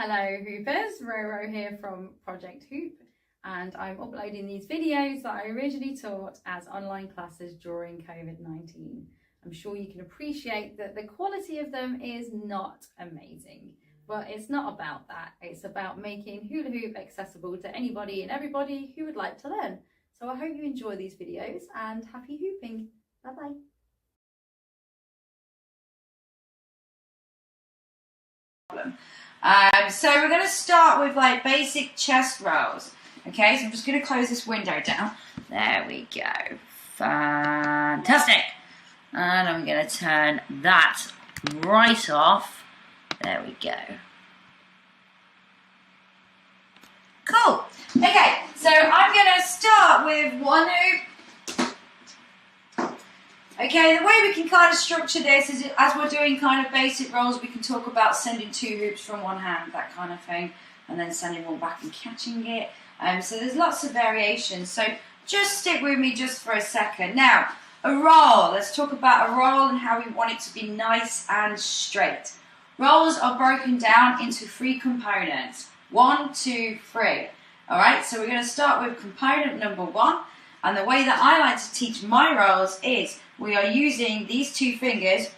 Hello Hoopers, Roro here from Project Hoop, and I'm uploading these videos that I originally taught as online classes during COVID-19. I'm sure you can appreciate that the quality of them is not amazing, but it's not about that. It's about making hula hoop accessible to anybody and everybody who would like to learn. So I hope you enjoy these videos and happy hooping. Bye-bye. So we're going to start with like basic chest rolls. Okay, so I'm just going to close this window down. There we go. Fantastic. And I'm going to turn that right off. There we go. Cool. Okay, so I'm going to start with one hoop. Okay, the way we can kind of structure this is as we're doing kind of basic rolls, we can talk about sending two hoops from one hand, that kind of thing, and then sending one back and catching it. So there's lots of variations. So just stick with me just for a second. Now, a roll. Let's talk about a roll and how we want it to be nice and straight. Rolls are broken down into three components. 1, 2, 3. All right, so we're going to start with component number 1. And the way that I like to teach my rolls is we are using these two fingers,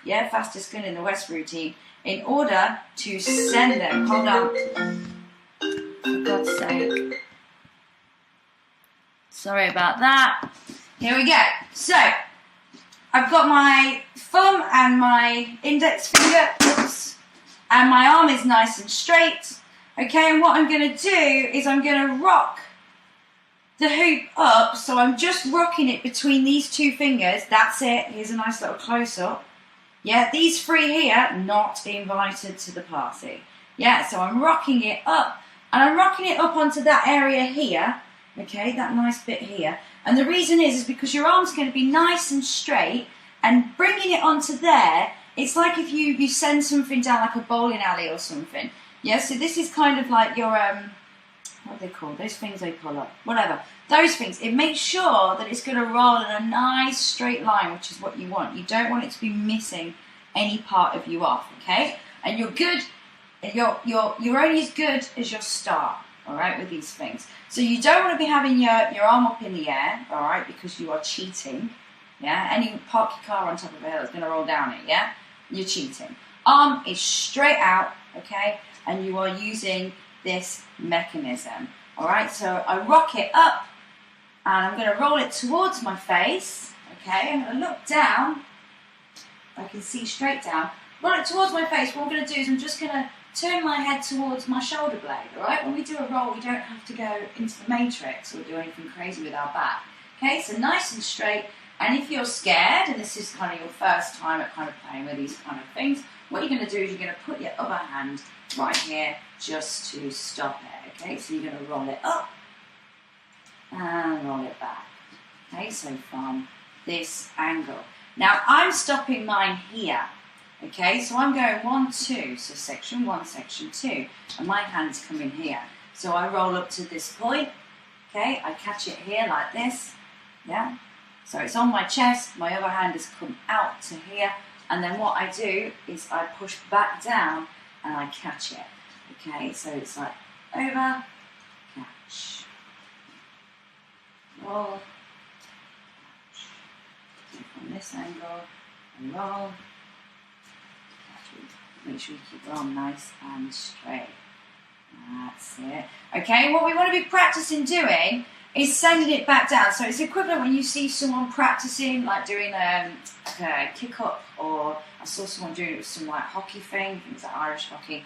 yeah, fastest gun in the West routine, in order to send them. Hold on. For God's sake. Sorry about that. Here we go. So, I've got my thumb and my index finger, oops, and my arm is nice and straight. Okay, and what I'm going to do is I'm going to rock the hoop up, so I'm just rocking it between these two fingers. That's it. Here's a nice little close-up. Yeah, these three here, not invited to the party. Yeah, so I'm rocking it up, and I'm rocking it up onto that area here. Okay, that nice bit here. And the reason is because your arm's going to be nice and straight, and bringing it onto there, it's like if you send something down like a bowling alley or something. Yeah, so this is kind of like your what are they called? Those things they pull up. Whatever. Those things. It makes sure that it's going to roll in a nice straight line, which is what you want. You don't want it to be missing any part of you off, okay? And you're good. You're only as good as your start, all right, with these things. So you don't want to be having your arm up in the air, all right, because you are cheating, yeah? Any park your car on top of a hill is going to roll down it, yeah? You're cheating. Arm is straight out, okay? And you are using this mechanism. All right, so I rock it up and I'm going to roll it towards my face. Okay, I'm going to look down. I can see straight down. Roll it towards my face. What I'm going to do is I'm just going to turn my head towards my shoulder blade. All right, when we do a roll, we don't have to go into the matrix or do anything crazy with our back. Okay, so nice and straight. And if you're scared, and this is kind of your first time at kind of playing with these kind of things, what you're going to do is you're going to put your other hand right here just to stop it. Okay, so you're going to roll it up and roll it back. Okay, so from this angle. Now I'm stopping mine here. Okay, so I'm going 1, 2, so section 1, section 2, and my hands come in here. So I roll up to this point. Okay, I catch it here like this. Yeah. So it's on my chest, my other hand has come out to here, and then what I do is I push back down and I catch it. Okay, so it's like over, catch, roll, catch. So from this angle, and roll, catch. Make sure you keep your arm nice and straight. That's it. Okay, what we want to be practicing doing is sending it back down. So it's equivalent when you see someone practicing, like doing a kick up, or I saw someone doing it with some like hockey things like Irish hockey.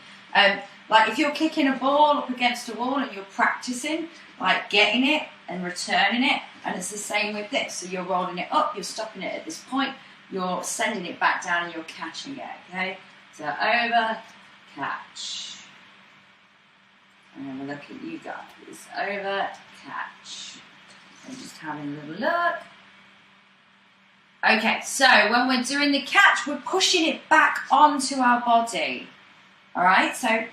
Like if you're kicking a ball up against a wall and you're practicing, like getting it and returning it, and it's the same with this. So you're rolling it up, you're stopping it at this point, you're sending it back down and you're catching it, okay? So over, catch. And then we'll look at you guys. Over, catch. So just having a little look. Okay, so when we're doing the catch, we're pushing it back onto our body. All right, so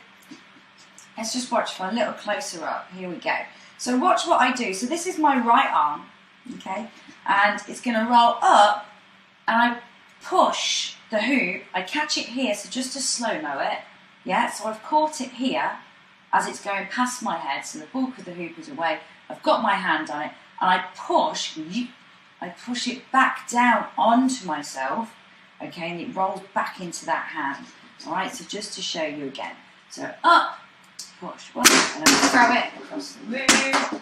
let's just watch for a little closer up. Here we go. So watch what I do. So this is my right arm, okay? And it's going to roll up, and I push the hoop. I catch it here, so just to slow-mo it. Yeah, so I've caught it here as it's going past my head, so the bulk of the hoop is away. I've got my hand on it, and I push it back down onto myself, okay, and it rolls back into that hand. All right, so just to show you again. So up, push, and then throw it across the room.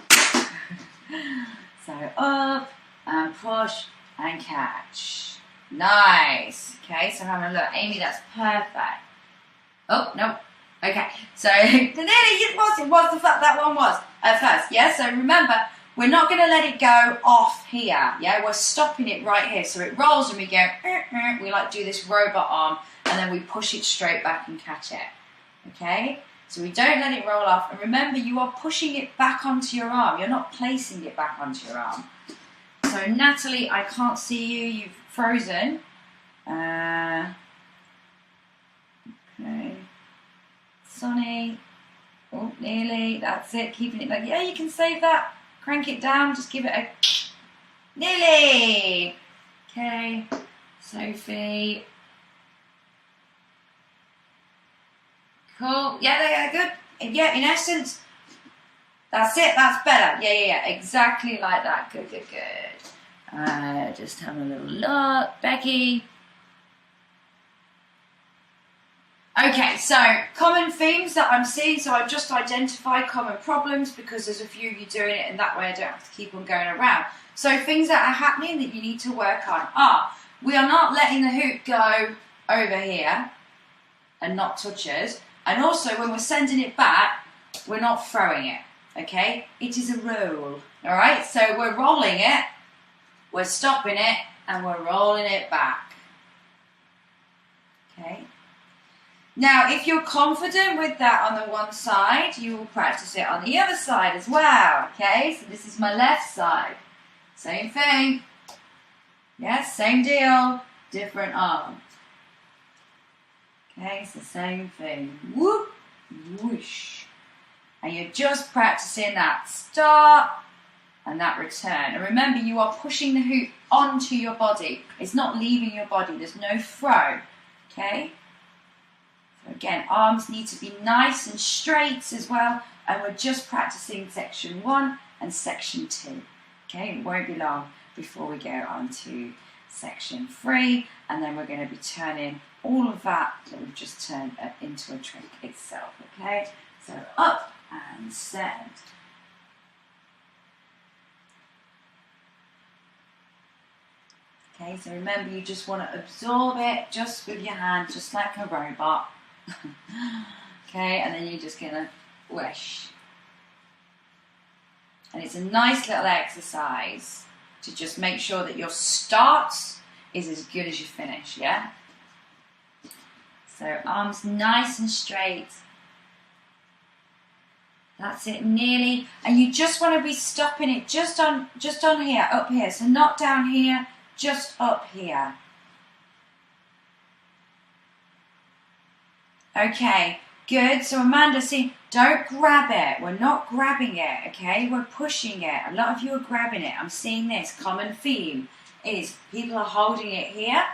So up, and push, and catch. Nice. Okay, so have a look. Amy, that's perfect. Oh, no. Okay, so it was the fact that one was at first. Yeah, so remember, we're not going to let it go off here. Yeah, we're stopping it right here. So it rolls and we go, we like do this robot arm, and then we push it straight back and catch it. Okay, so we don't let it roll off. And remember, you are pushing it back onto your arm. You're not placing it back onto your arm. So Natalie, I can't see you. You've frozen. Okay. Sonny. Oh, nearly. That's it. Keeping it like, yeah, you can save that. Crank it down. Just give it a nearly. Okay. Sophie. Cool. Yeah, good. Yeah, in essence, that's it. That's better. Yeah. Exactly like that. Good. Just have a little look. Becky. Okay, so common themes that I'm seeing. So I've just identified common problems because there's a few of you doing it, and that way I don't have to keep on going around. So things that are happening that you need to work on are, we are not letting the hoop go over here and not touch us. And also when we're sending it back, we're not throwing it, okay? It is a roll, all right? So we're rolling it, we're stopping it, and we're rolling it back, okay? Now, if you're confident with that on the one side, you will practice it on the other side as well, okay? So this is my left side. Same thing. Yes, same deal, different arm. Okay, it's the same thing. Whoop, whoosh. And you're just practicing that start and that return. And remember, you are pushing the hoop onto your body. It's not leaving your body. There's no throw, okay? So again, arms need to be nice and straight as well. And we're just practicing section 1 and section 2. Okay, it won't be long before we go on to section 3. And then we're going to be turning all of that we've just turned into a trick itself, okay? So up and send. Okay, so remember, you just want to absorb it just with your hand, just like a robot. Okay, and then you're just going to whoosh. And it's a nice little exercise to just make sure that your start is as good as your finish, yeah? So arms nice and straight. That's it, nearly. And you just want to be stopping it just on here, up here. So not down here, just up here. Okay, good. So Amanda, see, don't grab it. We're not grabbing it, okay? We're pushing it. A lot of you are grabbing it. I'm seeing this common theme is people are holding it here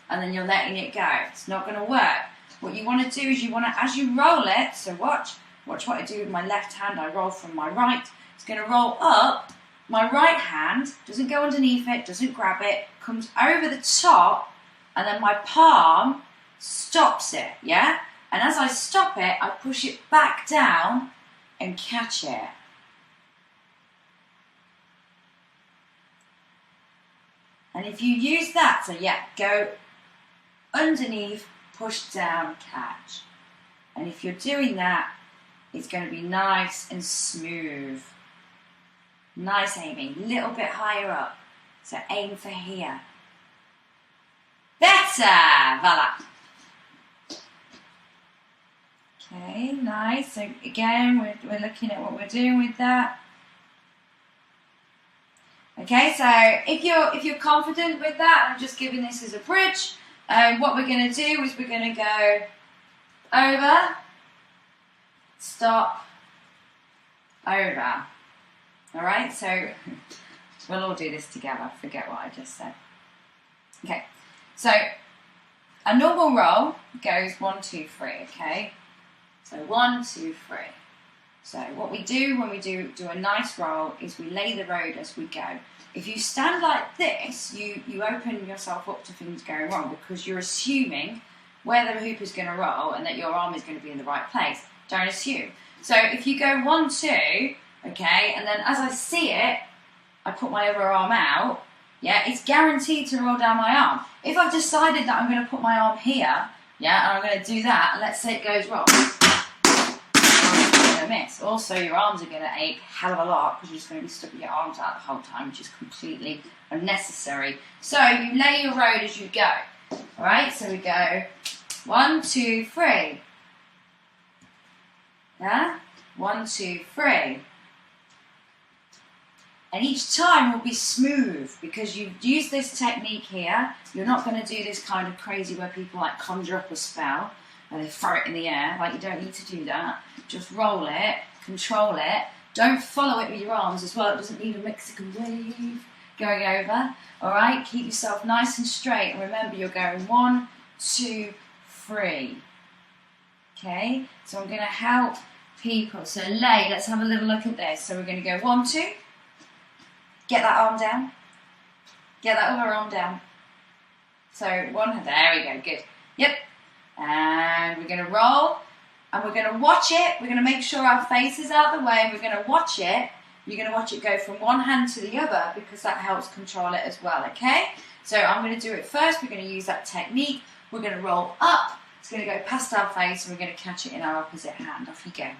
and then you're letting it go. It's not going to work. What you want to do is you want to, as you roll it, so watch what I do with my left hand. I roll from my right. It's going to roll up. My right hand doesn't go underneath it, doesn't grab it, comes over the top, and then my palm stops it, yeah? And as I stop it, I push it back down and catch it. And if you use that, so yeah, go underneath, push down, catch. And if you're doing that, it's going to be nice and smooth. Nice aiming, a little bit higher up. So aim for here. Better, voila. Okay, nice. So again, we're looking at what we're doing with that. Okay, so if you're confident with that, I'm just giving this as a bridge. What we're going to do is we're going to go over, stop, over. All right, so we'll all do this together. Forget what I just said. Okay, so a normal roll goes 1, 2, 3. Okay, So 1, 2, 3. So what we do when we do a nice roll is we lay the road as we go. If you stand like this, you open yourself up to things going wrong because you're assuming where the hoop is going to roll and that your arm is going to be in the right place. Don't assume. So if you go 1, 2, okay, and then as I see it, I put my other arm out, yeah, it's guaranteed to roll down my arm. If I've decided that I'm going to put my arm here, yeah, and I'm going to do that, and let's say it goes wrong, I'm going to miss. Also, your arms are going to ache a hell of a lot because you're just going to be sticking your arms out the whole time, which is completely unnecessary. So you lay your road as you go. All right, so we go 1, 2, 3. Yeah, 1, 2, 3. And each time will be smooth because you've used this technique here. You're not going to do this kind of crazy where people like conjure up a spell and they throw it in the air. Like, you don't need to do that. Just roll it, control it. Don't follow it with your arms as well. It doesn't need a Mexican wave going over. All right, keep yourself nice and straight. And remember, you're going 1, 2, 3. Okay, so I'm going to help people. So lay, let's have a little look at this. So we're going to go 1, 2. Get that arm down. Get that other arm down. So one, there we go, good. Yep. And we're going to roll. And we're going to watch it. We're going to make sure our face is out of the way. And we're going to watch it. You're going to watch it go from one hand to the other because that helps control it as well, okay? So I'm going to do it first. We're going to use that technique. We're going to roll up. It's going to go past our face and we're going to catch it in our opposite hand. Off you go.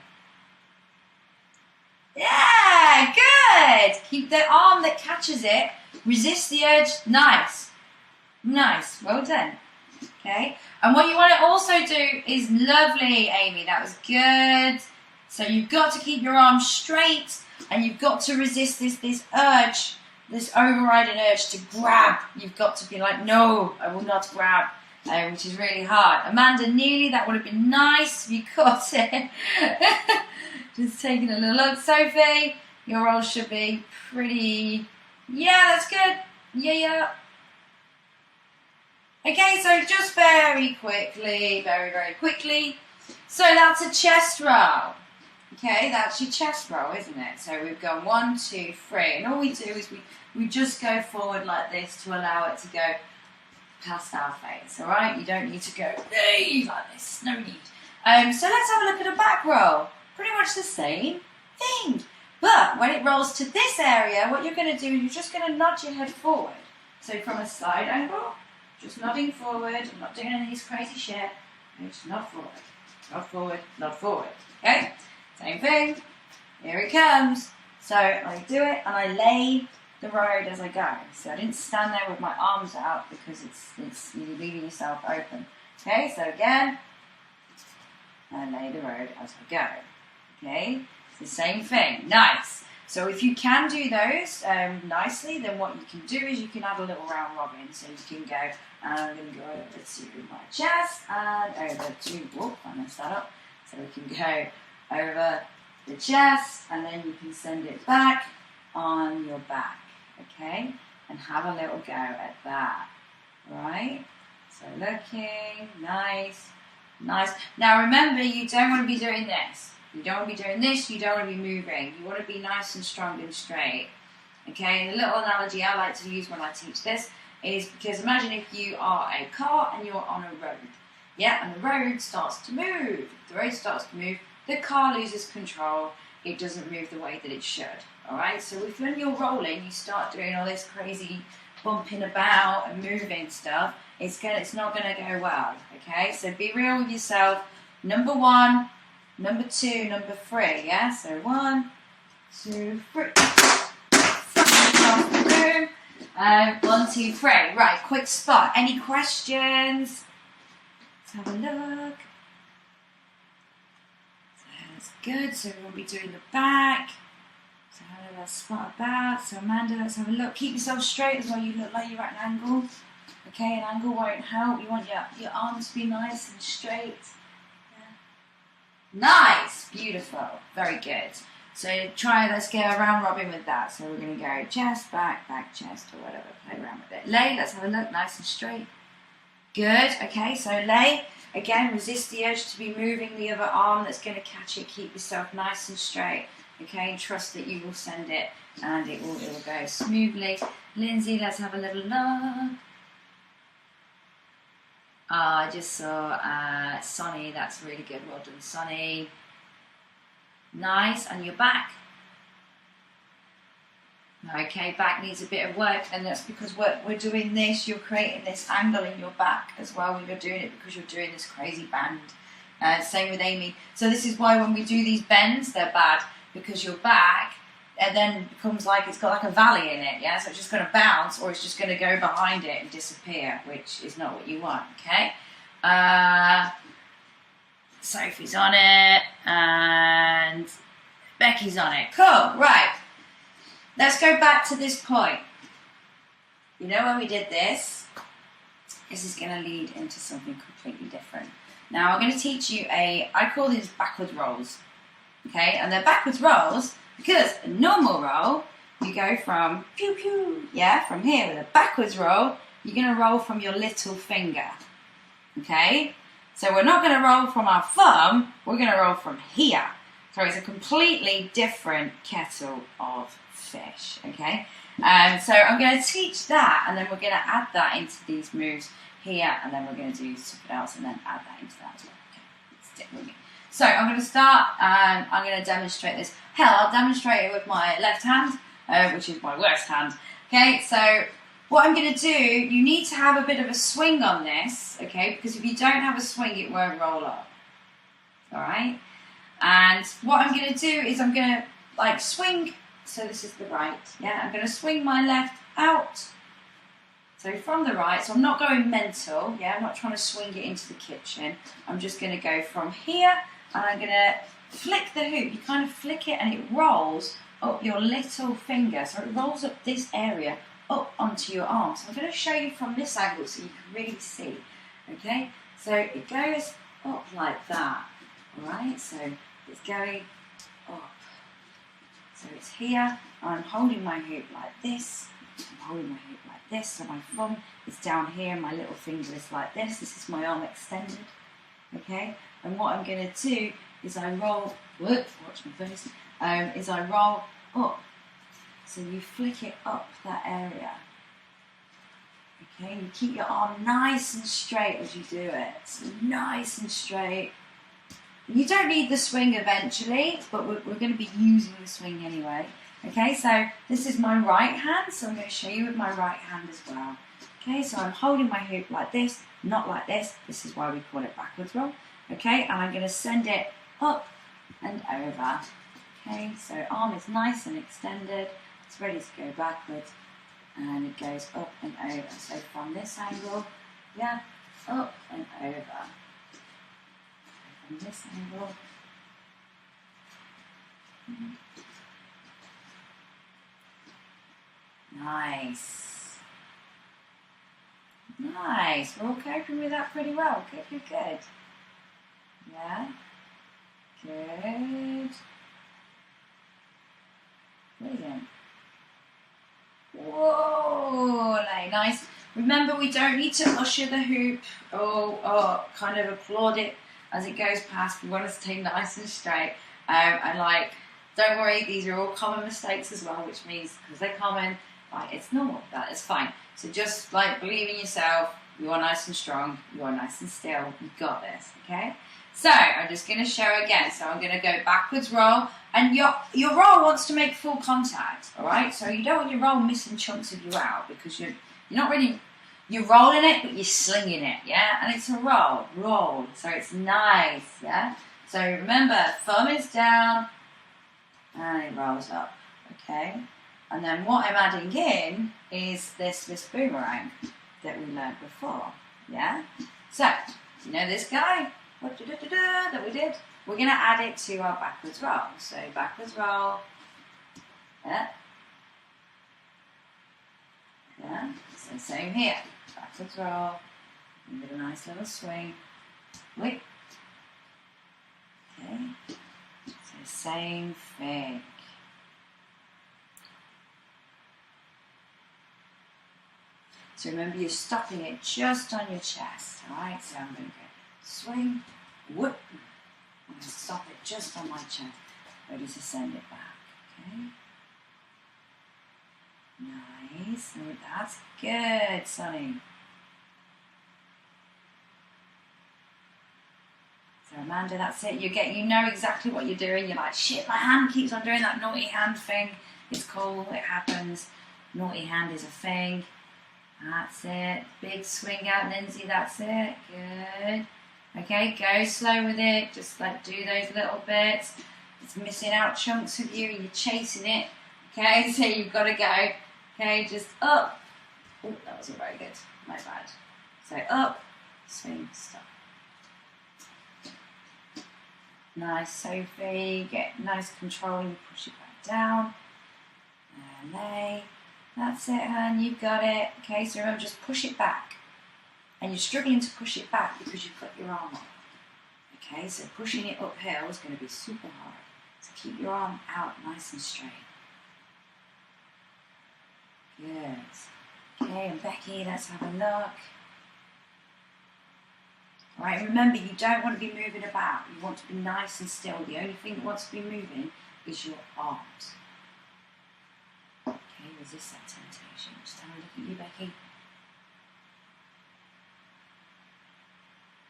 Yeah, good. Keep the arm that catches it. Resist the urge. Nice. Nice. Well done. Okay. And what you want to also do is lovely, Amy. That was good. So you've got to keep your arm straight and you've got to resist this urge, this overriding urge to grab. You've got to be like, no, I will not grab, which is really hard. Amanda, nearly. That would have been nice if you got it. Just taking a little look. Sophie, your roll should be pretty... Yeah, that's good. Yeah. Okay, so just very quickly, very quickly. So that's a chest roll. Okay, that's your chest roll, isn't it? So we've gone 1, 2, 3. And all we do is we just go forward like this to allow it to go past our face, all right? You don't need to go like this. No need. So let's have a look at a back roll. Pretty much the same thing. But when it rolls to this area, what you're going to do is you're just going to nod your head forward. So from a side angle, just nodding forward. I'm not doing any of this crazy shit. Just nod forward. Nod forward, nod forward. Okay? Same thing. Here it comes. So I do it and I lay the road as I go. So I didn't stand there with my arms out because it's you're leaving yourself open. Okay, so again, I lay the road as I go. Okay, it's the same thing. Nice. So if you can do those nicely, then what you can do is you can add a little round robin. So you can go, and I'm going to go over to my chest and over to, whoop, I messed that up. So we can go over the chest and then you can send it back on your back. Okay, and have a little go at that. Right? So looking, nice. Now remember, you don't want to be doing this. You don't want to be doing this, you don't want to be moving. You want to be nice and strong and straight. Okay, and the little analogy I like to use when I teach this is because imagine if you are a car and you're on a road. Yeah, and the road starts to move. If the road starts to move, the car loses control. It doesn't move the way that it should. Alright, so if when you're rolling, you start doing all this crazy bumping about and moving stuff, it's not going to go well. Okay, so be real with yourself. Number 1, number 2, number 3, yeah? So 1, 2, 3. 1, 2, 3. Right, quick spot. Any questions? Let's have a look. So that's good. So we'll be doing the back. So have a little spot about. So Amanda, let's have a look. Keep yourself straight as well. You look like you're at an angle. Okay, an angle won't help. You want your arms to be nice and straight. Nice, beautiful, very good. So let's get a round robin with that. So we're going to go chest, back, chest, or whatever. Play around with it. Lay, let's have a look, nice and straight. Good, okay, so lay. Again, resist the urge to be moving the other arm that's going to catch it. Keep yourself nice and straight, okay? And trust that you will send it and it will go smoothly. Lindsay, let's have a little look. I just saw Sonny, that's really good. Well done, Sonny. Nice, and your back. Okay, back needs a bit of work, and that's because we're doing this, you're creating this angle in your back as well when you're doing it, because you're doing this crazy bend. Same with Amy. So this is why when we do these bends, they're bad, because your back, and then becomes like, it's got like a valley in it, yeah? So it's just going to bounce, or it's just going to go behind it and disappear, which is not what you want, okay? Sophie's on it, and Becky's on it. Cool, right. Let's go back to this point. You know when we did this? This is going to lead into something completely different. Now I'm going to teach you I call these backwards rolls. Okay, and they're backwards rolls because a normal roll, you go from pew pew, yeah, from here. With a backwards roll, you're going to roll from your little finger. Okay, so we're not going to roll from our thumb, we're going to roll from here. So it's a completely different kettle of fish, okay? So I'm going to teach that, and then we're going to add that into these moves here, and then we're going to do something else, and then add that into that as well. Okay, stick with me. So I'm going to start, and I'm going to demonstrate this. Hell, I'll demonstrate it with my left hand, which is my worst hand. Okay, so what I'm going to do, you need to have a bit of a swing on this, okay? Because if you don't have a swing, it won't roll up. All right? And what I'm going to do is I'm going to like swing, so this is the right, yeah, I'm going to swing my left out, so from the right, so I'm not going mental, yeah, I'm not trying to swing it into the kitchen, I'm just going to go from here, and I'm going to flick the hoop, you kind of flick it and it rolls up your little finger, so it rolls up this area, up onto your arm. So I'm going to show you from this angle so you can really see, okay, so it goes up like that, alright, so it's going up. So it's here, I'm holding my hoop like this, I'm holding my hoop like this, so my thumb is down here, and my little finger is like this is my arm extended, okay? And what I'm going to do is I roll, watch my face, is I roll up, so you flick it up that area, okay? You keep your arm nice and straight as you do it, so nice and straight. You don't need the swing eventually, but we're going to be using the swing anyway. Okay, so this is my right hand, so I'm going to show you with my right hand as well. Okay, so I'm holding my hoop like this, not like this. This is why we call it backwards roll. Okay, and I'm going to send it up and over. Okay, so arm is nice and extended. It's ready to go backwards, and it goes up and over. So from this angle, yeah, up and over. From this angle. Nice. Nice. We're all coping with that pretty well. Good, good, good. Yeah. Good. Brilliant. Whoa, nice. Remember, we don't need to usher the hoop or kind of applaud it as it goes past. We want it to stay nice and straight. And like, don't worry, these are all common mistakes as well, which means because they're common, like it's normal. That is fine. So just like believe in yourself. You are nice and strong. You are nice and still. You've got this. Okay. So I'm just going to show again. So I'm going to go backwards roll, and your roll wants to make full contact. All right. So you don't want your roll missing chunks of you out, because you're not really. You're rolling it, but you're slinging it, yeah? And it's a roll, so it's nice, yeah? So remember, thumb is down, and it rolls up, okay? And then what I'm adding in is this boomerang that we learned before, yeah? So, you know this guy, that we did? We're going to add it to our backwards roll. So backwards roll, yeah? Yeah, so same here. Backwards roll, and get a nice little swing. Wait. Okay. So same thing. So remember, you're stopping it just on your chest. Alright, so I'm going to go swing, whoop. I'm going to stop it just on my chest, ready to send it back, okay? Nice, oh, that's good, Sonny. So Amanda, that's it. You know exactly what you're doing. You're like, shit, my hand keeps on doing that naughty hand thing. It's cool, it happens. Naughty hand is a thing. That's it. Big swing out, Lindsay, that's it. Good. Okay, go slow with it. Just like do those little bits. It's missing out chunks of you and you're chasing it. Okay, so you've got to go. Okay, just up. Oh, that wasn't very good. My bad. So up, swing, stop. Nice, Sophie. Get nice control. You push it back down. And lay. That's it, hun. You've got it. Okay, so remember, just push it back. And you're struggling to push it back because you've got your arm up. Okay, so pushing it uphill is going to be super hard. So keep your arm out nice and straight. Good. Okay, and Becky, let's have a look. All right, remember, you don't want to be moving about. You want to be nice and still. The only thing that wants to be moving is your arms. Okay, resist that temptation. Just have a look at you, Becky.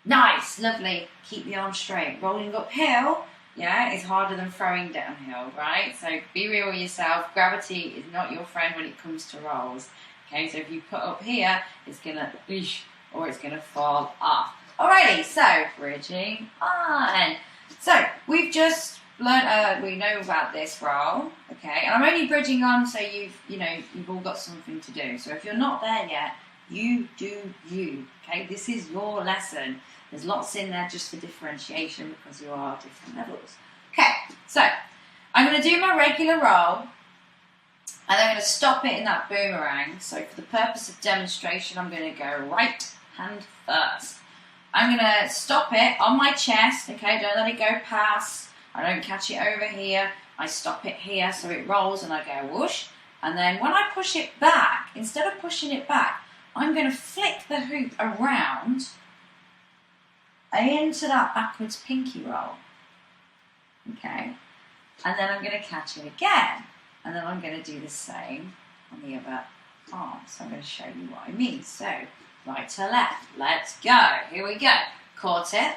Nice, lovely. Keep the arm straight. Rolling uphill, yeah, is harder than throwing downhill, right? So be real with yourself. Gravity is not your friend when it comes to rolls. Okay, so if you put up here, it's gonna or it's gonna fall off. Alrighty, so bridging on. So we've just learned, we know about this roll, okay? And I'm only bridging on, so you've all got something to do. So if you're not there yet, you do you, okay? This is your lesson. There's lots in there just for differentiation because you are different levels. Okay, so I'm going to do my regular roll, and I'm going to stop it in that boomerang. So for the purpose of demonstration, I'm going to go right hand first. I'm going to stop it on my chest, okay? Don't let it go past. I don't catch it over here. I stop it here so it rolls and I go whoosh. And then when I push it back, instead of pushing it back, I'm going to flick the hoop around into that backwards pinky roll. Okay? And then I'm going to catch it again. And then I'm going to do the same on the other arm. So I'm going to show you what I mean. So, right to left. Let's go. Here we go. Caught it.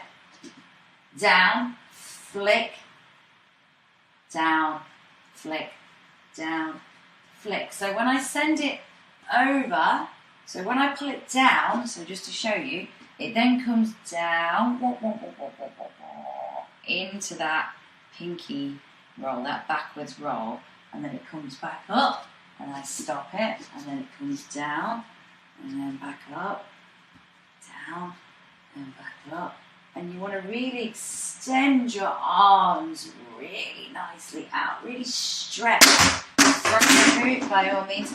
Down. Flick. Down. Flick. Down. Flick. So when I send it over, so when I pull it down, so just to show you, it then comes down into that pinky roll, that backwards roll, and then it comes back up, and I stop it, and then it comes down, and then back up, down, and back up. And you want to really extend your arms really nicely out, really stretch from the hoop by all means.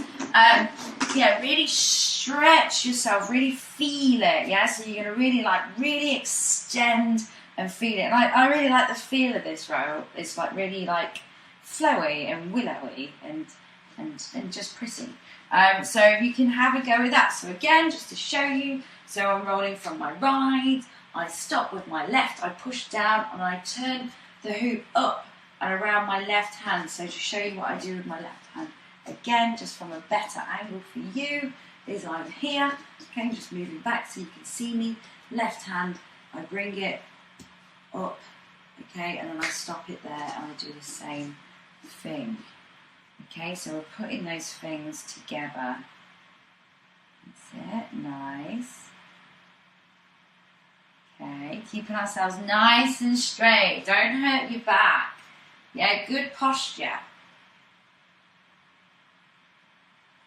Yeah, really stretch yourself, really feel it, yeah? So you're going to really extend and feel it. And I really like the feel of this roll. It's like really like flowy and willowy and just pretty. So you can have a go with that. So again, just to show you, so I'm rolling from my right, I stop with my left, I push down and I turn the hoop up and around my left hand. So to show you what I do with my left hand. Again, just from a better angle for you, is I'm here, okay, just moving back so you can see me. Left hand, I bring it up, okay, and then I stop it there and I do the same thing. Okay, so we're putting those things together. That's it, nice. Okay, keeping ourselves nice and straight. Don't hurt your back. Yeah, good posture.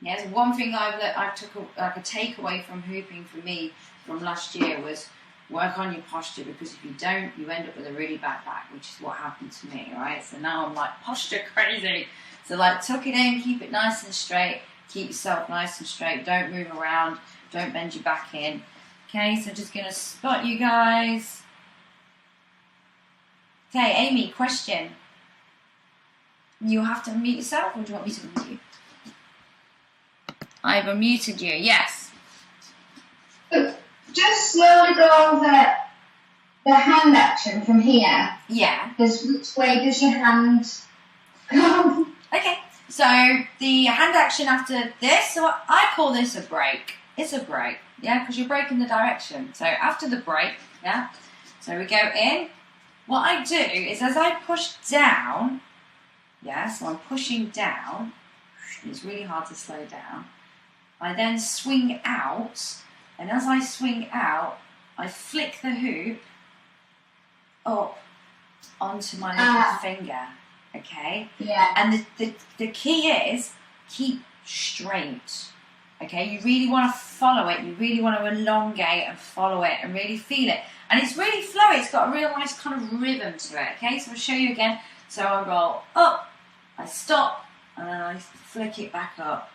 Yes, one thing I took a takeaway from hooping for me from last year was work on your posture, because if you don't, you end up with a really bad back, which is what happened to me, right? So now I'm like posture crazy. So like tuck it in, keep it nice and straight, keep yourself nice and straight, don't move around, don't bend your back in. Okay, so just gonna spot you guys. Okay, Amy, question. You have to unmute yourself, or do you want me to unmute you? I've unmuted you, yes. Just slowly go over the hand action from here. Yeah. Which way does your hand go? Okay. So the hand action after this, so I call this a break. It's a break, yeah, because you're breaking the direction. So after the break, yeah, so we go in. What I do is as I push down, yeah, so I'm pushing down, it's really hard to slow down. I then swing out, and as I swing out, I flick the hoop up onto my little finger, okay? Yeah. And the key is keep straight, okay? You really want to follow it. You really want to elongate and follow it and really feel it. And it's really flowy. It's got a real nice kind of rhythm to it, okay? So I'll show you again. So I roll up, I stop, and then I flick it back up.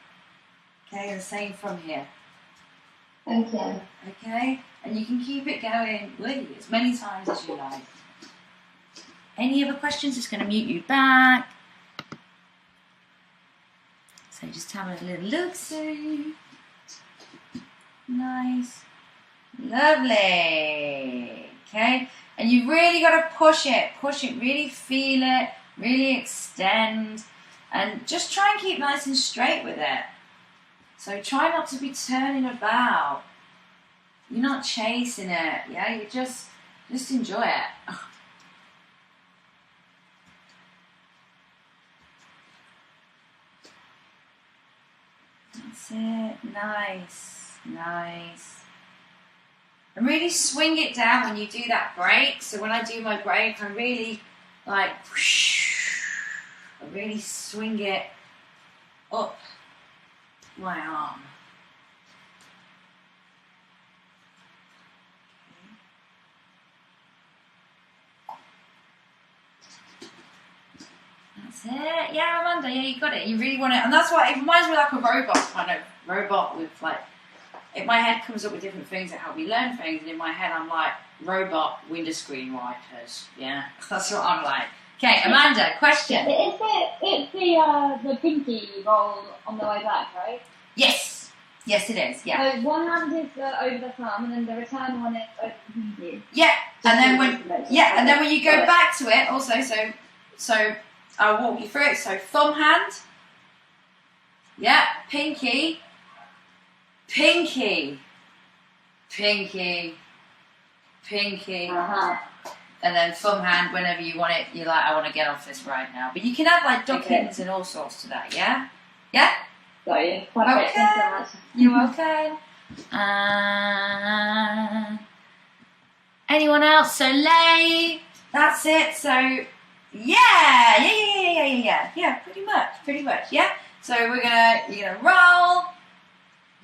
Okay, the same from here. Okay. Okay? And you can keep it going as many times as you like. Any other questions? Just going to mute you back. So just have a little look-see. Nice. Lovely. Okay? And you really got to push it, really feel it, really extend. And just try and keep nice and straight with it. So try not to be turning about. You're not chasing it, yeah? You just enjoy it. That's it. Nice, nice. And really swing it down when you do that break. So when I do my break, I really like, I really swing it up my arm. That's it. Yeah, Amanda, yeah, you got it. You really want it. And that's why it reminds me like a robot, kind of robot with like, in my head comes up with different things that help me learn things. And in my head, I'm like, robot window screen wipers. Yeah, that's what I'm like. Okay, Amanda, question. It's the pinky roll on the way back, right? Yes. Yes, it is. Yeah. So one hand is over the thumb, and then the return one is over the pinky. Yeah, and then when you go back to it, also, so I'll walk you through it. So thumb hand. Yeah, pinky. Pinky. Pinky. Pinky. And then thumb hand, whenever you want it, you're like, I want to get off this right now. But you can add like duckings and all sorts to that, yeah? Yeah? Got you. Perfect. Thanks so much. You're welcome. Anyone else? So lay. That's it. So yeah, pretty much, yeah. So you're gonna roll,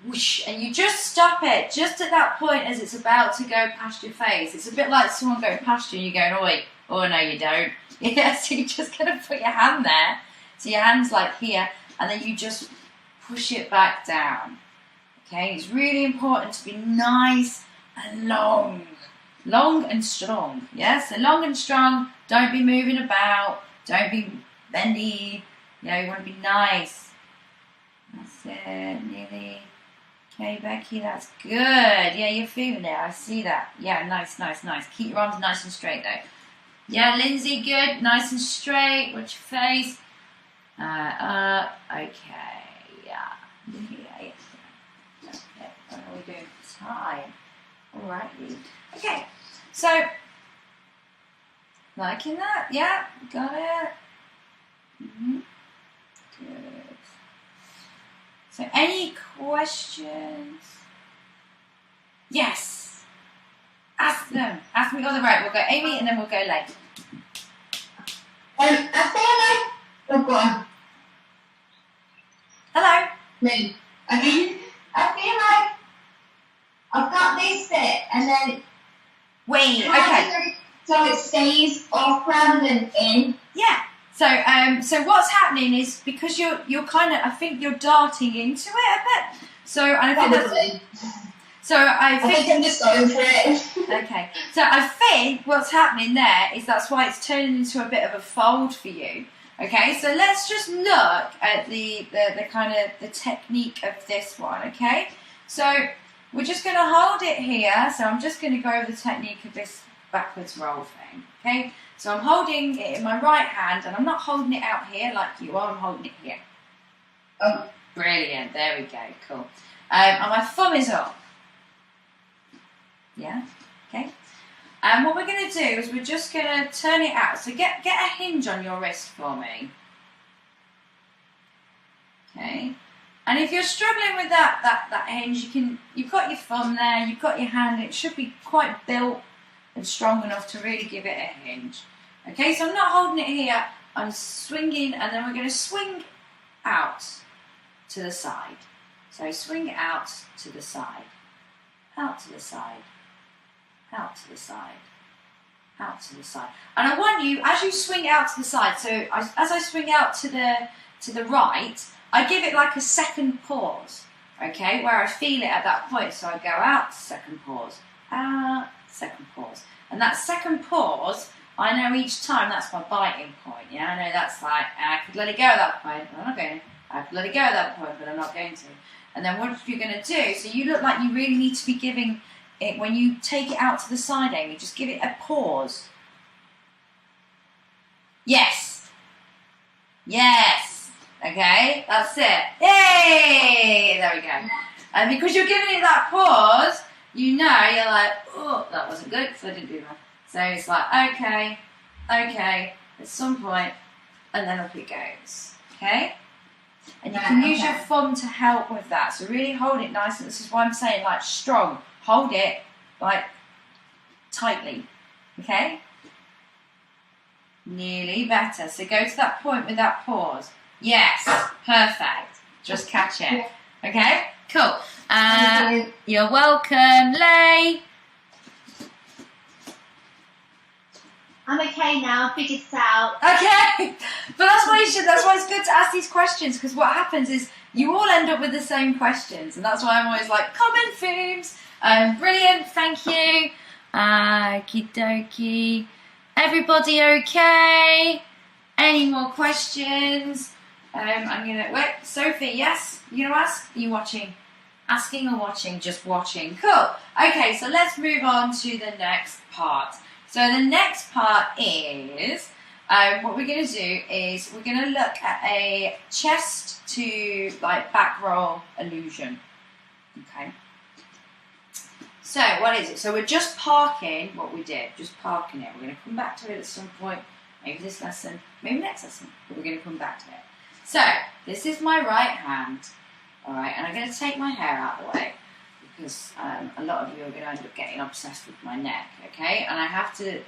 whoosh, and you just stop it just at that point as it's about to go past your face. It's a bit like someone going past you and you're going, oi, oh no you don't. Yeah, so you're just gonna put your hand there. So your hand's like here, and then you just push it back down. Okay, it's really important to be nice and long and strong. Yeah, so long and strong. Don't be moving about. Don't be bendy. You know, you want to be nice. That's it, nearly. Okay, Becky, that's good. Yeah, you're feeling it. I see that. Yeah, nice. Keep your arms nice and straight though. Yeah, Lindsay, good. Nice and straight. Watch your face. Okay. Yeah. Okay. What are we doing? Time. Alrighty. Okay. So, liking that? Yeah. Got it. Good. So, any questions? Yes. Ask them. Ask me all the right. We'll go Amy and then we'll go Lay. I feel like... Oh, go on. Hello. Me. I feel like I've got this bit and then... Wait, okay. So it stays off rather than in. Yeah. So what's happening is because you're kind of, I think you're darting into it a bit. So and I think Probably. I think I'm just going for it. Okay. So I think what's happening there is that's why it's turning into a bit of a fold for you. Okay. So let's just look at the kind of the technique of this one. Okay. So we're just going to hold it here. So I'm just going to go over the technique of this backwards roll thing, okay? So I'm holding it in my right hand, and I'm not holding it out here like you are, I'm holding it here. Oh, brilliant, there we go, cool. And my thumb is up. Yeah, okay. And what we're going to do is we're just going to turn it out. So get a hinge on your wrist for me. Okay. And if you're struggling with that hinge, you've got your thumb there, you've got your hand, it should be quite built and strong enough to really give it a hinge. Okay, so I'm not holding it here, I'm swinging, and then we're going to swing out to the side. So swing out to the side, out to the side, out to the side, out to the side. And I want you, as you swing out to the side, so as I swing out to the right, I give it like a second pause, okay, where I feel it at that point. So I go out, second pause, out, second pause. And that second pause, I know each time that's my biting point, yeah? I know that's like, I could let it go at that point, but I'm not going to. I could let it go at that point, but I'm not going to. And then what you're going to do, so you look like you really need to be giving it, when you take it out to the side, Amy, just give it a pause. Yes. Yes. Okay, that's it. Yay! There we go. And because you're giving it that pause, you know, you're like, oh, that wasn't good, so I didn't do that. So it's like, okay, at some point, and then up it goes. Okay? And you can use your thumb to help with that. So really hold it nice, and this is why I'm saying like strong. Hold it like tightly. Okay? Nearly better. So go to that point with that pause. Yes, perfect. Just catch it. Okay? Cool. You're welcome, Lay. I'm okay now, figured it out. Okay, but that's why it's good to ask these questions, because what happens is you all end up with the same questions, and that's why I'm always like, common themes. Brilliant, thank you. Okie dokie. Everybody okay? Any more questions? I'm gonna wait. Sophie, yes? You gonna ask? Are you watching? Asking or watching? Just watching. Cool. Okay, so let's move on to the next part. So the next part is, what we're going to do is we're going to look at a chest to like back roll illusion. Okay. So what is it? So we're just parking what we did, just parking it. We're going to come back to it at some point, maybe this lesson, maybe next lesson, but we're going to come back to it. So this is my right hand, all right, and I'm going to take my hair out of the way, because a lot of you are going to end up getting obsessed with my neck, okay? And I have to,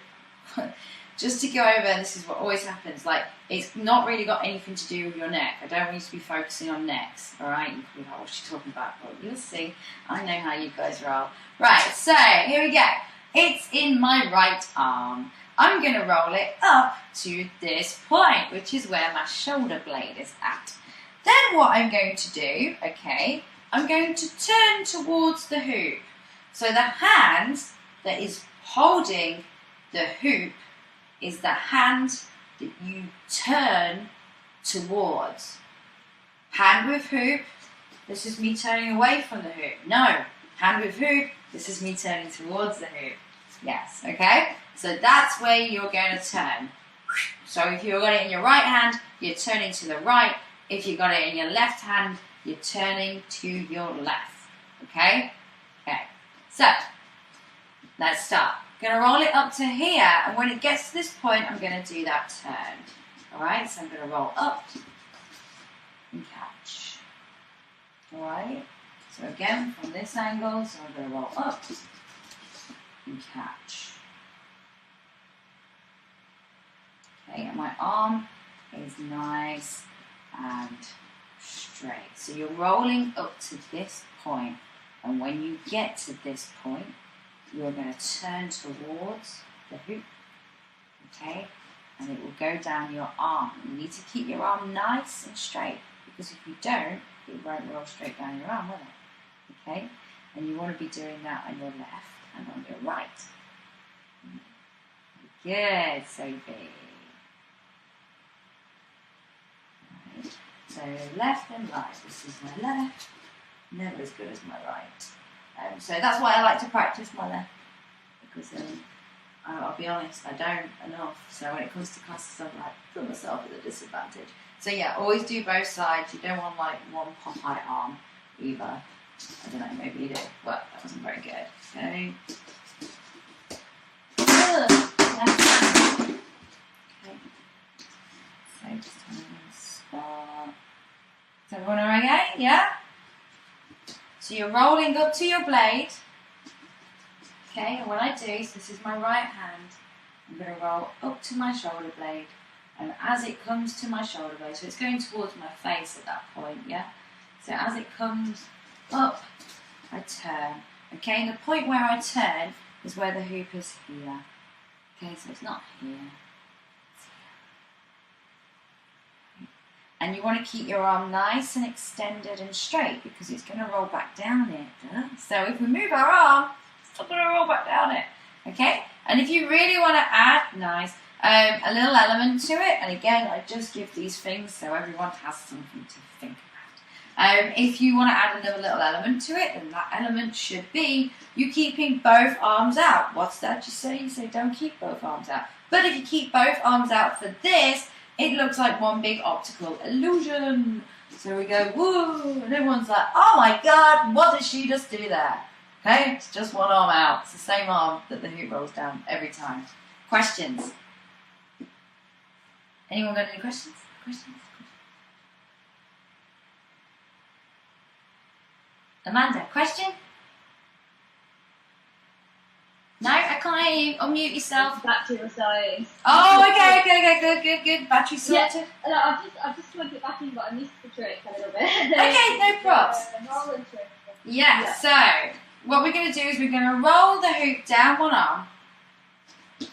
just to go over, and this is what always happens, like, it's not really got anything to do with your neck. I don't want you to be focusing on necks, all right? You can be like, what's she talking about? Well, you'll see. I know how you guys roll. Right, so here we go. It's in my right arm. I'm going to roll it up to this point, which is where my shoulder blade is at. Then what I'm going to do, okay, I'm going to turn towards the hoop. So the hand that is holding the hoop is the hand that you turn towards. Hand with hoop, this is me turning away from the hoop. No, hand with hoop, this is me turning towards the hoop. Yes, okay? So that's where you're going to turn. So if you've got it in your right hand, you're turning to the right. If you've got it in your left hand, you're turning to your left, okay? Okay, so let's start. I'm going to roll it up to here, and when it gets to this point, I'm going to do that turn. All right, so I'm going to roll up and catch. All right, so again, from this angle, so I'm going to roll up and catch. Okay, and my arm is nice and straight. So you're rolling up to this point, and when you get to this point, you're going to turn towards the hoop, okay? And it will go down your arm. You need to keep your arm nice and straight, because if you don't, it won't roll straight down your arm, will it? Okay? And you want to be doing that on your left and on your right. Good, Sophie. Right. So left and right. This is my left, never as good as my right. So that's why I like to practice my left, because I'll be honest, I don't enough. So when it comes to classes, I'm like, put myself at a disadvantage. So yeah, always do both sides. You don't want like one Popeye arm either. I don't know, maybe you do, but that wasn't very good. Okay. Okay. So just start. Is everyone okay? Yeah? So you're rolling up to your blade. Okay, and what I do is, this is my right hand. I'm going to roll up to my shoulder blade. And as it comes to my shoulder blade, so it's going towards my face at that point, yeah? So as it comes up, I turn. Okay, and the point where I turn is where the hoop is here. Okay, so it's not here. It's here. And you want to keep your arm nice and extended and straight because it's going to roll back down it. So if we move our arm, it's not going to roll back down it. Okay? And if you really want to add, a little element to it, and again, I just give these things so everyone has something to think about. If you want to add another little element to it, then that element should be you keeping both arms out. What's that you say? You say don't keep both arms out. But if you keep both arms out for this, it looks like one big optical illusion. So we go, woo, and everyone's like, oh my God, what did she just do there? Okay, it's just one arm out. It's the same arm that the hoop rolls down every time. Questions? Anyone got any questions? Amanda, question? No, I can't hear you. Unmute yourself. Battery was dying. Oh, okay, good. Battery sorted. Yeah, I've just plugged it back in, but I missed the trick a little bit. Okay, no props. Rolling trick. Yeah, so what we're going to do is we're going to roll the hoop down one arm.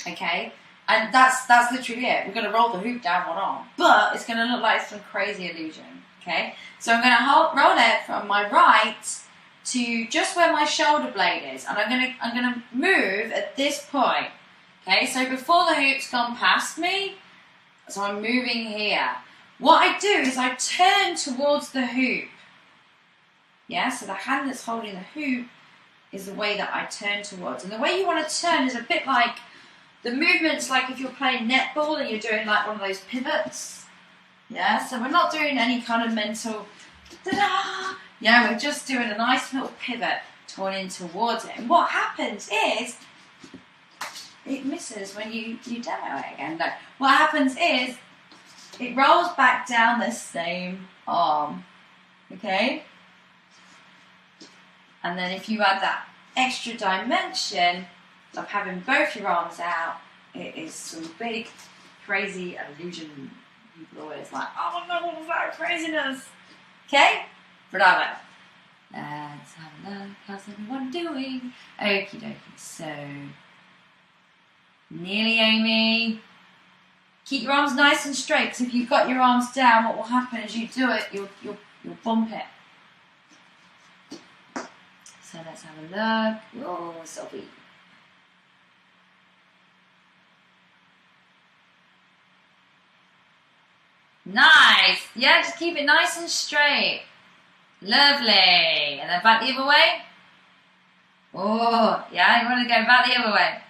Okay, and that's literally it. We're going to roll the hoop down one arm, but it's going to look like some crazy illusion. Okay, so I'm going to roll it from my right to just where my shoulder blade is, and I'm gonna move at this point. Okay, so before the hoop's gone past me, so I'm moving here. What I do is I turn towards the hoop. Yeah, so the hand that's holding the hoop is the way that I turn towards, and the way you want to turn is a bit like the movement's like if you're playing netball and you're doing like one of those pivots. Yeah, so we're not doing any kind of mental ta-da. Yeah, we're just doing a nice little pivot turning towards it. And what happens is, it misses when you demo it again. No, what happens is, it rolls back down the same arm. Okay? And then if you add that extra dimension of having both your arms out, it is some big, crazy illusion. People are always like, oh my God, what was that craziness? Okay? Bravo. Let's have a look. How's everyone doing? Okie dokie. So, nearly, Amy. Keep your arms nice and straight, because if you've got your arms down, what will happen is you do it, you'll bump it. So let's have a look. Oh, Sophie. Nice. Yeah, just keep it nice and straight. Lovely. And then back the other way. Oh, yeah, you want to go back the other way.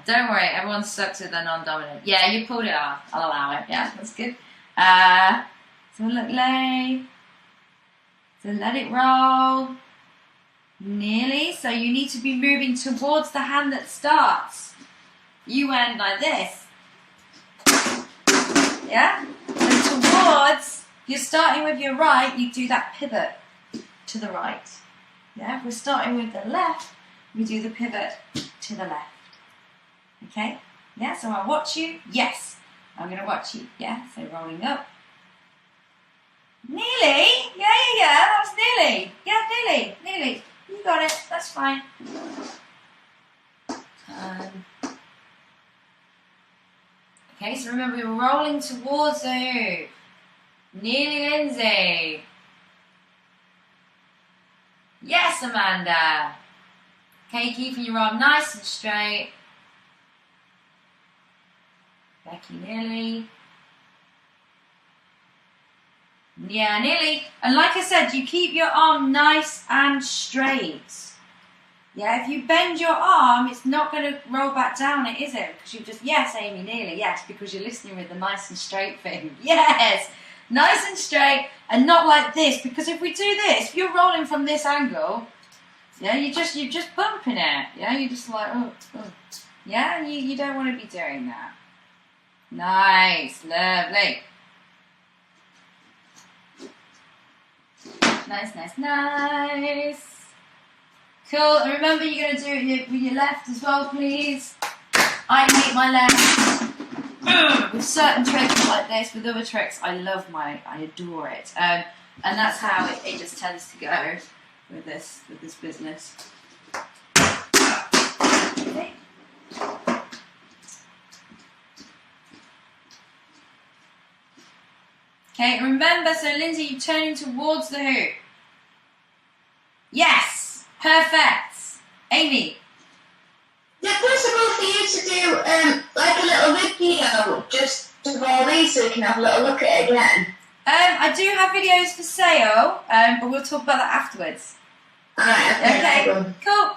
Don't worry, everyone sucks with the non-dominant. Yeah, you pulled it off. I'll allow it. Yeah, that's good. So look, lay. So let it roll. Nearly. So you need to be moving towards the hand that starts. You went like this. Yeah? And towards, you're starting with your right, you do that pivot to the right. Yeah? If we're starting with the left, we do the pivot to the left. Okay? Yeah, so I'll watch you. Yes. I'm going to watch you. Yeah, so rolling up. Nearly. Yeah. That was nearly. Yeah, nearly. You got it. That's fine. Okay, so remember we were rolling towards the hoop. Nearly, Lindsay. Yes, Amanda. Okay, keeping your arm nice and straight. Becky, nearly. Yeah, nearly. And like I said, you keep your arm nice and straight. Yeah, if you bend your arm, it's not going to roll back down, is it? Because you just, yes, Amy, nearly, yes, because you're listening with the nice and straight thing. Yes, nice and straight, and not like this, because if we do this, if you're rolling from this angle, yeah, you're just bumping it, yeah, you're just like, oh. Yeah, you don't want to be doing that. Nice, lovely. Nice. Cool, and remember you're going to do it with your left as well, please. I hate my left. With certain tricks like this, with other tricks, I adore it. And that's how it just tends to go with this business. Okay. Okay, remember, so Lindsay, you're turning towards the hoop. Yes, perfect. Amy. Is it possible for you to do like a little video just to roll these so we can have a little look at it again? I do have videos for sale, but we'll talk about that afterwards. Alright, Okay, cool.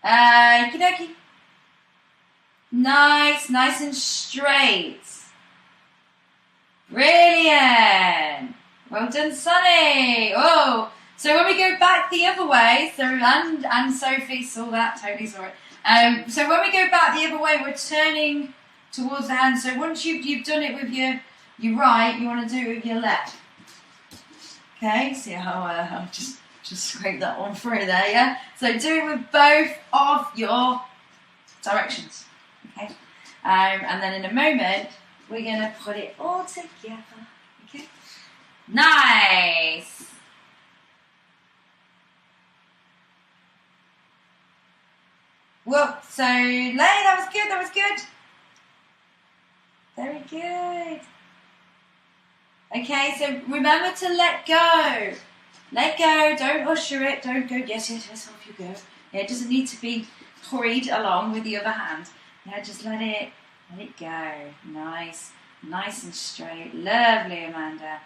Okie dokie. Nice and straight. Brilliant. Well done, Sunny. Oh, so when we go back the other way, so and Sophie saw that, totally saw it. So when we go back the other way, we're turning towards the hand. So once you've done it with your right, you want to do it with your left. Okay, see how I'll just scrape that one through there, yeah? So do it with both of your directions, okay? And then in a moment, we're going to put it all together, okay? Nice! Well, so Lay, that was good. Very good. Okay, so remember to let go. Let go, don't usher it, don't go, yes, off you go. Yeah, it doesn't need to be hurried along with the other hand. Yeah, just let it go. Nice and straight. Lovely, Amanda.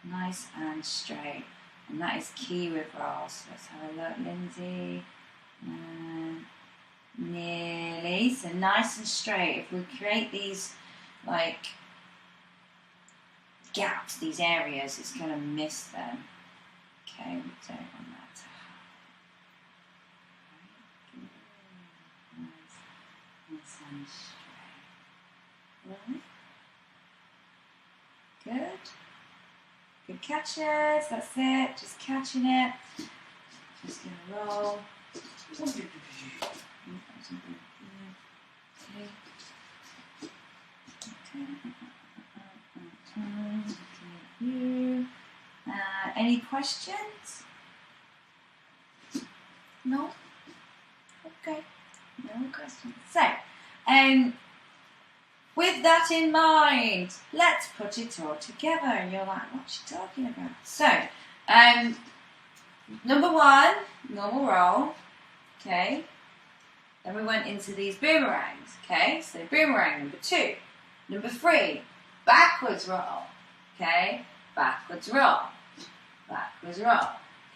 Nice and straight. And that is key with rolls. Let's have a look, Lindsay. Nearly. So nice and straight. If we create these, like, gaps, these areas, it's going to miss them. Okay, we don't want that to happen. Nice and straight. Right. Good catches, that's it, just catching it. Just gonna roll. Okay. You. Any questions? No? Okay, no questions. So, with that in mind, let's put it all together. And you're like, what's she talking about? So, number one, normal roll, okay? Then we went into these boomerangs, okay? So boomerang number two. Number three, backwards roll, okay? Backwards roll,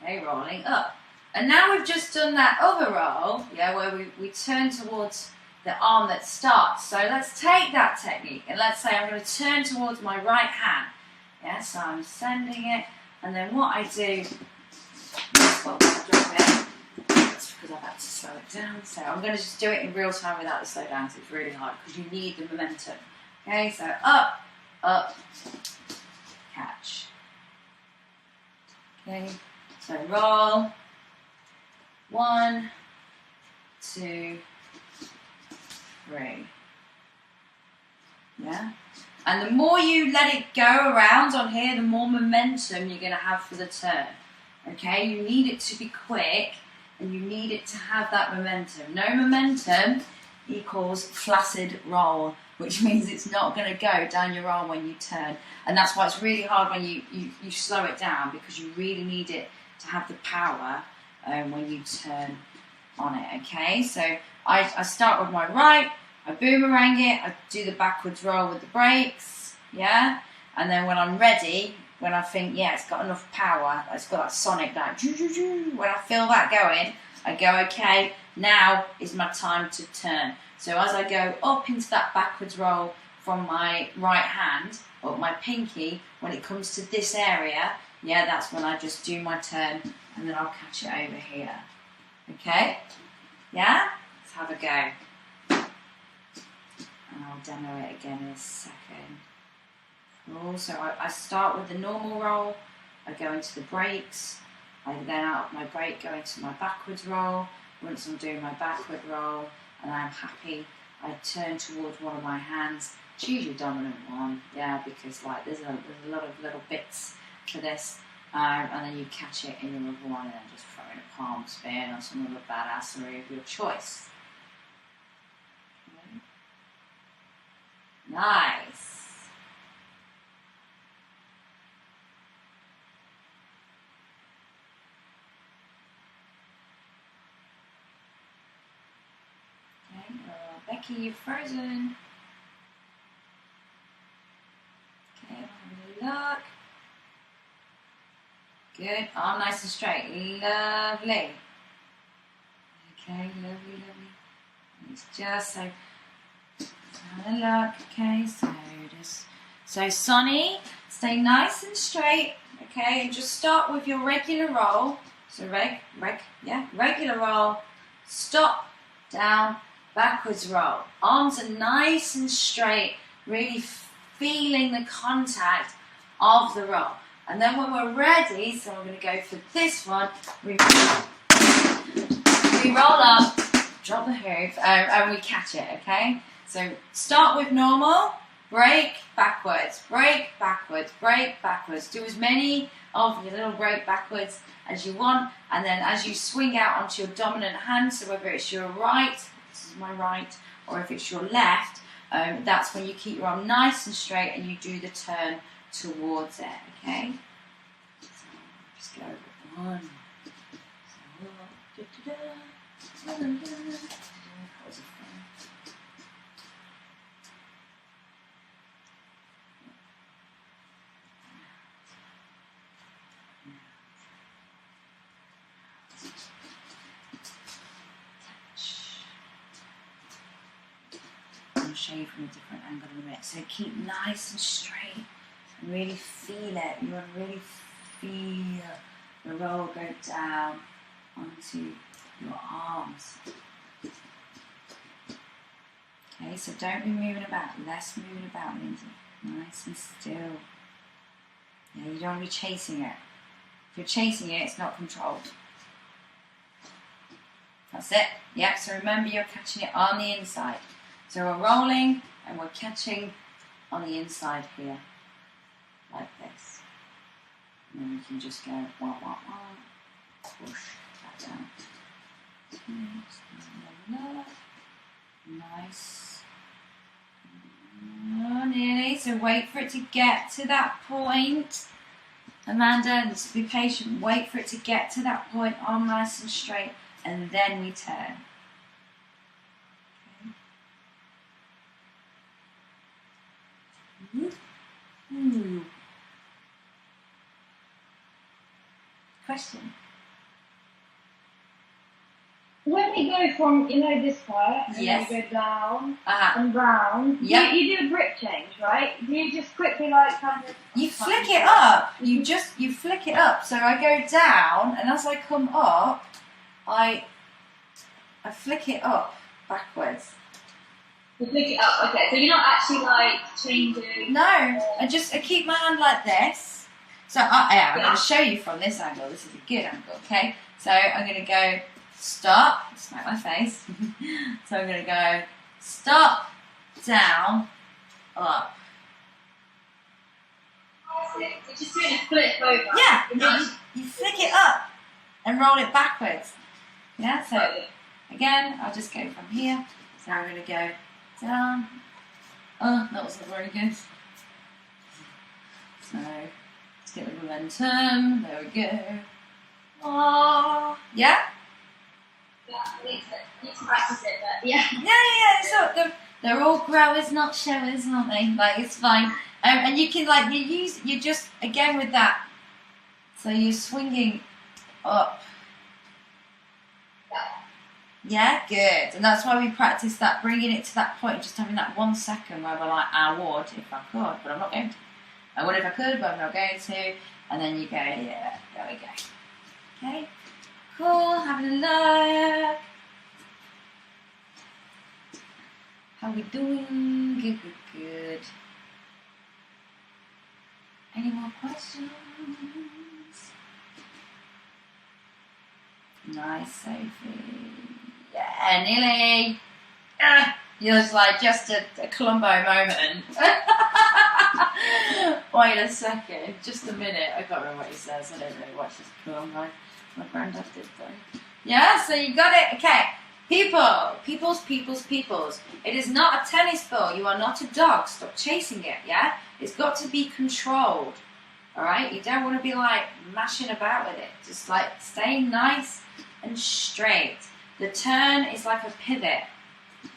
okay? Rolling up. And now we've just done that other roll, yeah, where we turn towards the arm that starts. So let's take that technique and let's say I'm going to turn towards my right hand. Yeah, so I'm sending it, and then what I do, well, I drop it. That's because I've had to slow it down. So I'm going to just do it in real time without the slow down, so it's really hard because you need the momentum. Okay, so up, catch. Okay, so roll. 1, 2, 3. Yeah? And the more you let it go around on here, the more momentum you're going to have for the turn. Okay? You need it to be quick, and you need it to have that momentum. No momentum equals flaccid roll, which means it's not going to go down your arm when you turn. And that's why it's really hard when you slow it down, because you really need it to have the power when you turn on it, okay? So I start with my right, I boomerang it, I do the backwards roll with the brakes, yeah? And then when I'm ready, when I think, yeah, it's got enough power, it's got that sonic, like, when I feel that going, I go, okay, now is my time to turn. So as I go up into that backwards roll from my right hand, or my pinky, when it comes to this area, yeah, that's when I just do my turn, and then I'll catch it over here. Okay? Yeah? Let's have a go. And I'll demo it again in a second. So I start with the normal roll, I go into the breaks, I then out of my break go into my backwards roll. Once I'm doing my backward roll and I'm happy, I turn towards one of my hands, choose your dominant one, yeah, because like there's a lot of little bits to this, and then you catch it in your other one and then just throw in a palm spin or some other badassery of your choice. Okay. Nice. Becky, you're frozen. Okay, have a look. Good. Arm nice and straight. Lovely. Okay, lovely. It's just so. Have a look. Okay, so Sonny, stay nice and straight. Okay, and just start with your regular roll. So regular roll. Stop, down. Backwards roll. Arms are nice and straight, really feeling the contact of the roll. And then when we're ready, so I'm going to go for this one, we roll up, drop the hoop, and we catch it, okay? So start with normal, break, backwards, break, backwards, break, backwards. Do as many of your little break backwards as you want, and then as you swing out onto your dominant hand, so whether it's your right, this is my right, or if it's your left, that's when you keep your arm nice and straight and you do the turn towards it, okay? So just go with one. Show you from a different angle in a minute. So keep nice and straight and really feel it. You want to really feel the roll go down onto your arms. Okay, so don't be moving about. Less moving about, Lindsay. Nice and still. Yeah, you don't want to be chasing it. If you're chasing it, it's not controlled. That's it. Yeah, so remember you're catching it on the inside. So we're rolling and we're catching on the inside here, like this. And then we can just go wah, wah, wah, push that down. Nice. Oh, nearly. So wait for it to get to that point. Amanda, just be patient. Wait for it to get to that point. Arm nice and straight, and then we turn. Ooh. Question. When we go from, this part, and Yes. then we go down Uh-huh. and round, Yep. you do a grip change, right? Do you just quickly kind of... You flick it up. You flick it up. So I go down, and as I come up, I flick it up backwards. You flick it up, okay. So you're not actually changing... No, I keep my hand like this. So I'm going to show you from this angle. This is a good angle, okay? So I'm going to go stop, smack my face. So I'm going to go stop, down, up. You're just doing a flip over. Yeah, you flick it up and roll it backwards. Yeah, so again, I'll just go from here. So I'm going to go down. Oh, that wasn't very good. So let's get the momentum. There we go. Oh, yeah? Yeah, I need to practice it, but yeah. Yeah. So they're all growers, not showers, aren't they? Like, it's fine. And you can, you just, again with that. So you're swinging up. Yeah. Yeah, good. And that's why we practice that, bringing it to that point, just having that 1 second where we're like, I would if I could, but I'm not going to. I would if I could, but I'm not going to. And then you go, yeah, there we go. Okay, cool, having a look. How we doing? Good, good, good. Any more questions? Nice, Sophie. Yeah, nearly. Yours like just a Columbo moment. Wait a second, just a minute. I can't remember what he says. I don't really watch this Columbo. My granddad did though. Yeah, so you got it. Okay. Peoples. It is not a tennis ball. You are not a dog. Stop chasing it, yeah? It's got to be controlled. Alright? You don't want to be like mashing about with it. Just like stay nice and straight. The turn is like a pivot.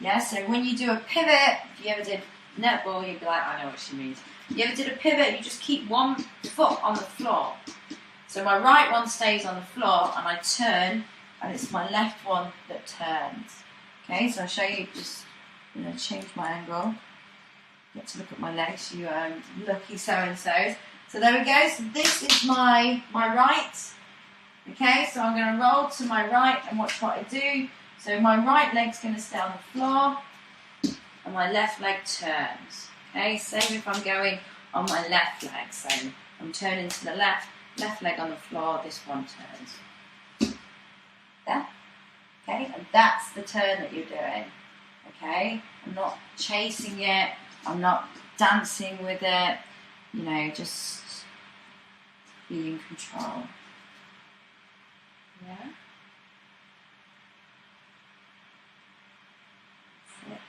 Yeah, so when you do a pivot, if you ever did netball, you'd be like, I know what she means. If you ever did a pivot, you just keep one foot on the floor. So my right one stays on the floor and I turn, and it's my left one that turns. Okay, so I'll show you, just change my angle. Get to look at my legs, you lucky so-and-sos. So there we go, so this is my right. Okay, so I'm going to roll to my right and watch what I do. So my right leg's going to stay on the floor and my left leg turns. Okay, same if I'm going on my left leg. So I'm turning to the left leg on the floor, this one turns. There. Okay, and that's the turn that you're doing. Okay, I'm not chasing it, I'm not dancing with it, just be in control. Yeah.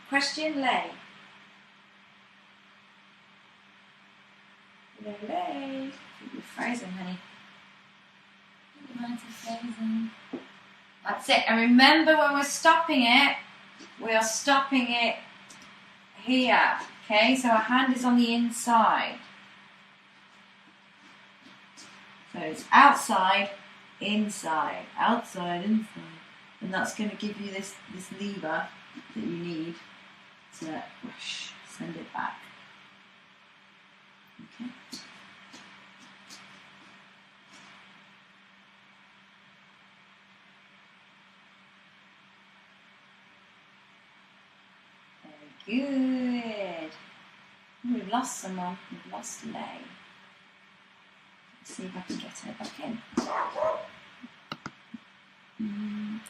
Question, Lay. Lay. You're frozen, honey. You might be frozen. That's it. And remember, when we're stopping it, we are stopping it here. Okay, so our hand is on the inside. So it's outside, inside, outside, inside. And that's going to give you this lever that you need to send it back. Okay. Very good. We've lost someone. We've lost Lay. Let's see if I can get her back in.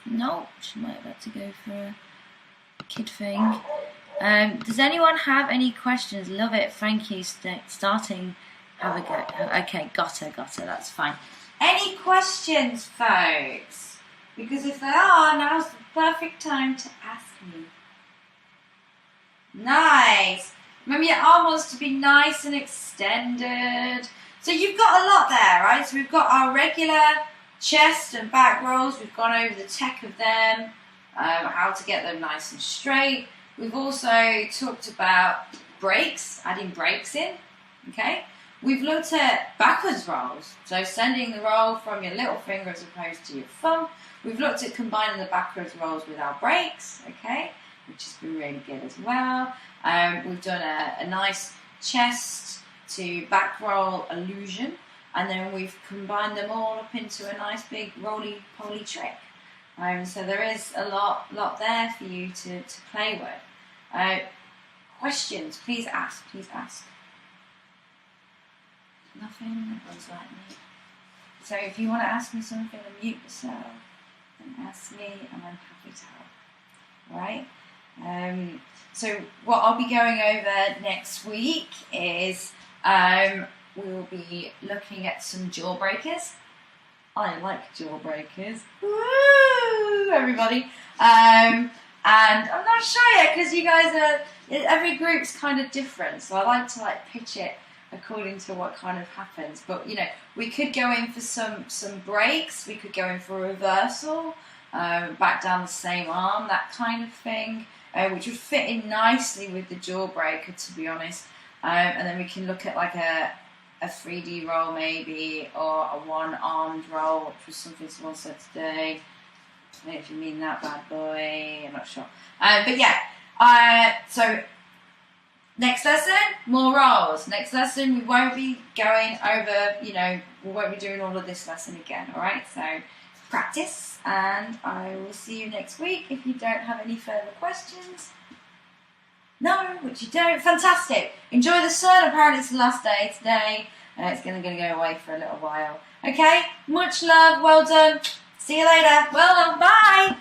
No, she might have had to go for a kid thing. Does anyone have any questions? Love it. Thank you. Starting. Have a go. Okay, got her. That's fine. Any questions, folks? Because if there are, now's the perfect time to ask me. Nice. Remember, your arm wants to be nice and extended. So you've got a lot there, right? So we've got our regular chest and back rolls. We've gone over the tech of them, how to get them nice and straight. We've also talked about breaks, adding breaks in, okay? We've looked at backwards rolls, so sending the roll from your little finger as opposed to your thumb. We've looked at combining the backwards rolls with our breaks, okay, which has been really good as well. We've done a nice chest to back roll illusion, and then we've combined them all up into a nice big roly-poly trick. So there is a lot there for you to play with. Questions, please ask. Nothing, everyone's like me. So if you want to ask me something, unmute yourself and ask me, and I'm happy to help. Alright? So what I'll be going over next week is we'll be looking at some jawbreakers. I like jawbreakers. Woo, everybody. And I'm not sure yet because you guys every group's kind of different, so I like to pitch it according to what kind of happens. But we could go in for some breaks. We could go in for a reversal, back down the same arm, that kind of thing, which would fit in nicely with the jawbreaker, to be honest. And then we can look at a 3D roll maybe, or a one-armed roll, which was something someone said today. if you mean that, bad boy. I'm not sure. But yeah, so next lesson, more roles. Next lesson, we won't be going over, we won't be doing all of this lesson again, all right? So practice, and I will see you next week. If you don't have any further questions, no, which you don't, fantastic. Enjoy the sun. Apparently it's the last day today. It's going to go away for a little while. Okay, much love, well done. See you later. Well done, bye.